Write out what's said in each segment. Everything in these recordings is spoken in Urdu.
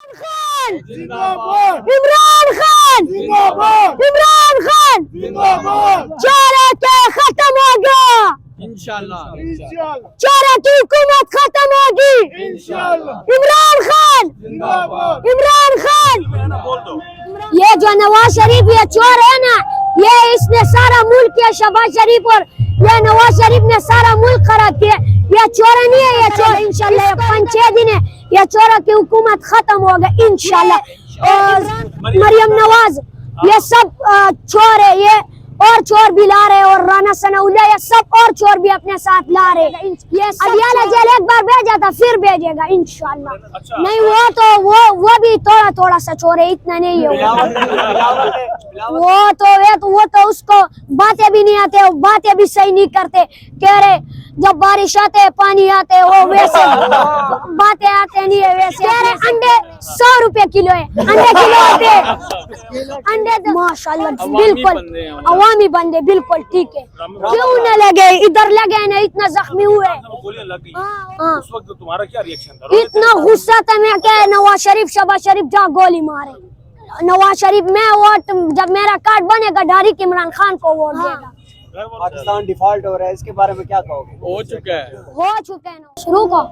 خان عمران خان عمران خان چارہ کے ختم ہو گیا انشاءاللہ چارہ کی حکومت ختم ہوگی عمران خان عمران خان یہ جو نواز شریف یہ چور ہے نا یہ اس نے سارا ملک کیا شہباز شریف اور یہ نواز شریف نے سارا ملک خراب کیا یہ چور نہیں ہے یہ چور انشاءاللہ یہ 5-6 دن ہے یہ چورہ کی حکومت ختم ہوگا انشاءاللہ اور مریم نواز یہ سب چور ہے یہ اور چور بھی لا رہے اور رانا ثناءاللہ یہ سب اور چور بھی اپنے ساتھ لا رہے یہ عدیالہ جیل ایک بار بھیجا تھا پھر بھیجے گا انشاءاللہ نہیں وہ بھی تھوڑا سا چور ہے اتنا نہیں ہے وہ تو اس کو باتیں بھی نہیں آتے باتیں بھی صحیح نہیں کرتے کہہ رہے جب بارش آتے پانی آتے وہ ویسے باتیں آتے نہیں ہے ویسے کہہ رہے انڈے 100 روپے کلو ہے انڈے کلو آتے انڈے ماشاءاللہ بالکل عوامی بندے بالکل ٹھیک ہے کیوں نہ لگے ادھر لگے نا اتنا زخمی ہوئے اتنا غصہ تھا میں کہ نواز شریف شہباز شریف جا گولی مارے نواز شریف میں ووٹ جب میرا کارڈ بنے گا ڈائریکٹ عمران خان کو ووٹ دے گا پاکستان ڈیفالٹ ہو رہا ہے اس کے بارے میں کیا کہو گے؟ ہو چکا ہے شروع کو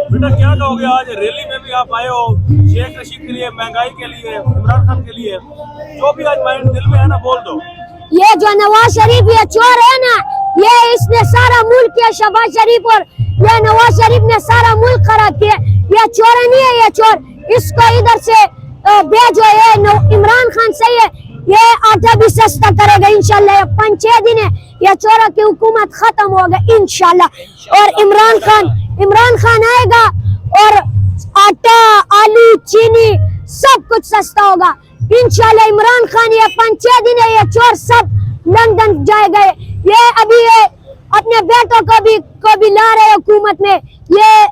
بیٹا کیا کہو گے آج ریلی میں بھی آپ آئے ہو شیخ رشید کے لیے مہنگائی کے لیے عمران خان کے لیے جو بھی آج مائنڈ دل میں ہے نا بول دو یہ جو نواز شریف یہ چور ہے نا یہ اس نے سارا ملک کیا شہباز شریف اور یہ نواز شریف نے سارا ملک خراب کیا یہ چور نہیں ہے یہ چور اس کو ادھر سے بھیجو یہ عمران خان صحیح ہے یہ آٹا بھی سستا کرے گا انشاءاللہ یہ 5-6 دن ہے یہ چورہ کی حکومت ختم ہوگا انشاءاللہ اور عمران خان آئے گا اور آٹا آلو چینی سب کچھ سستا ہوگا انشاءاللہ عمران خان یہ 5-6 دن ہے یہ چور سب لندن جائے گئے یہ ابھی یہ اپنے بیٹوں کو بھی لا رہے حکومت میں یہ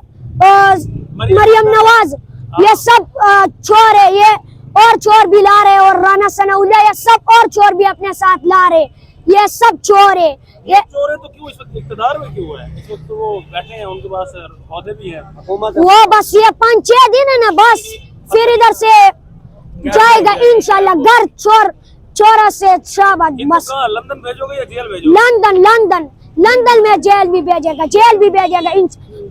مریم نواز یہ سب چور ہے یہ اور چور بھی لا رہے اور رانا ثناءاللہ یہ سب اور چور بھی اپنے ساتھ لا رہے یہ سب چور ہے چور ہے تو کیوں اس وقت اقتدار میں کیوں ہے اس وقت وہ بیٹھے ہیں ان کے پاس عہدے بھی ہیں حکومت وہ بس یہ 5-6 دن ہے نا بس پھر ادھر سے جائے گا انشاءاللہ گھر چورہ سے شاباد بس لندن بھیجو گے یا جیل بھیجو گے؟ لندن میں جیل بھی بھیجے گا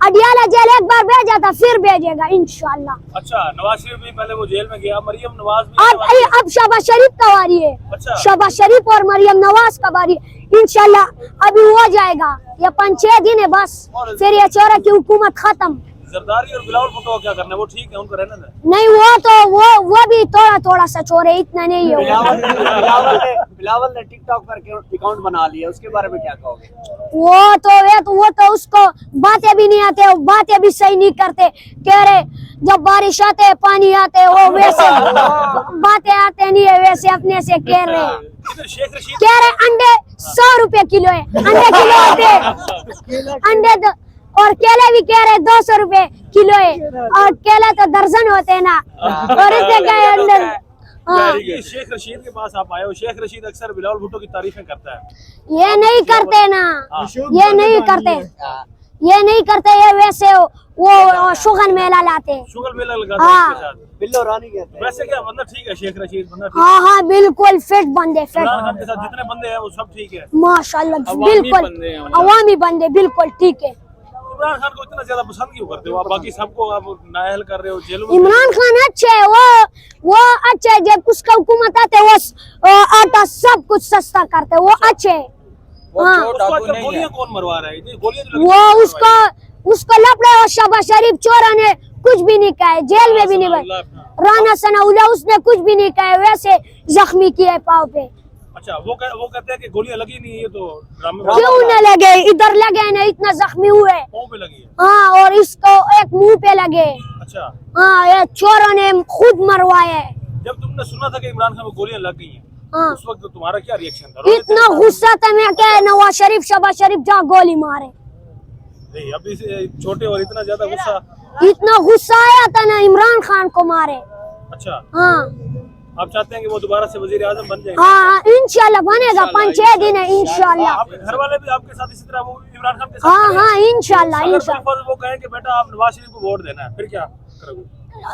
عدیالہ جیل ایک بار بھیجا تھا پھر بھیجے گا انشاءاللہ اچھا نواز شریف بھی پہلے وہ جیل میں گیا مریم نواز بھی اب شہباز شریف کا باری ہے شہباز شریف اور مریم نواز کا باری ہے انشاءاللہ ابھی ہو جائے گا یہ 5-6 دن ہے بس پھر یہ چورہ کی حکومت ختم زرداری اور بلاول بھٹو کیا کرنا ہے وہ ٹھیک ہے ان کو رہنے دیں نہیں وہ بھی تھوڑا سا چور ہے اتنا نہیں ہے بلاول نے ٹک ٹاک پر اکاؤنٹ بنا لیا اس کے بارے میں کیا کہو گے؟ وہ تو اس کو باتیں بھی نہیں آتے باتیں بھی صحیح نہیں کرتے کہہ رہے جب بارش آتے پانی آتے وہ ویسے باتیں آتے نہیں ہے ویسے اپنے سے کہہ رہے انڈے 100 روپے کلو ہے انڈے کلو آتے انڈے اور کیلے بھی کہہ رہے 200 روپے کلو ہے اور کیلے تو درجن ہوتے ہیں نا اور اس میں کہے اندر شیخ رشید کے پاس آپ آئے ہو شیخ رشید اکثر بلاول بھٹو کی تعریفیں کرتا ہے یہ نہیں کرتے نا یہ نہیں کرتے یہ ویسے وہ شغل میلہ لاتے شغل میلہ لگاتے ہیں اس کے ساتھ بلو رانی کہتے ہیں ویسے کیا بندہ ٹھیک ہے شیخ رشید بندہ ٹھیک ہاں بالکل فٹ بندے عمران خان کے ساتھ جتنے بندے ہیں وہ سب ٹھیک ہے ماشاءاللہ بالکل عوامی بندے بالکل ٹھیک ہے عمران خان کو اتنا زیادہ پسند کیوں کرتے ہو آپ باقی سب کو آپ نااہل کر رہے ہو جیلوں میں عمران خان اچھے ہے وہ اچھے ہے جب اس کا حکومت آتے وہ آٹا سب کچھ سستا کرتے وہ اچھے ہے گولیاں کون مروا رہا ہے وہ اس کو لپڑے اور شہباز شریف چورہ نے کچھ بھی نہیں کہا ہے جیل میں بھی نہیں بھائی رانا ثناءاللہ اس نے کچھ بھی نہیں کہا ہے ویسے زخمی کیا ہے پاؤں پہ اچھا وہ کہتے ہیں کہ گولیاں لگی نہیں ہے تو کیوں نہ لگے ادھر لگے نا اتنا زخمی ہوئے پاؤں پہ لگی ہے ہاں اور اس کو ایک منہ پہ لگے اچھا ہاں یہ چوروں نے خود مروائے جب تم نے سنا تھا کہ عمران خان کو گولیاں لگ گئی ہیں اس وقت تمہارا کیا ریئیکشن تھا اتنا غصہ تھا میں کہ نواز شریف شہباز شریف جا گولی مارے ابھی چھوٹے اور اتنا زیادہ غصہ آیا تھا نا عمران خان کو مارے اچھا ہاں آپ چاہتے ہیں کہ وہ دوبارہ سے وزیر اعظم بن جائیں ہاں انشاءاللہ بنے گا 5-6 دن ہے انشاءاللہ آپ کے گھر والے بھی آپ کے ساتھ اسی طرح وہ عمران خان کے ساتھ ہاں انشاءاللہ وہ کہیں کہ بیٹا آپ نواز شریف کو ووٹ دینا ہے پھر کیا کرو گے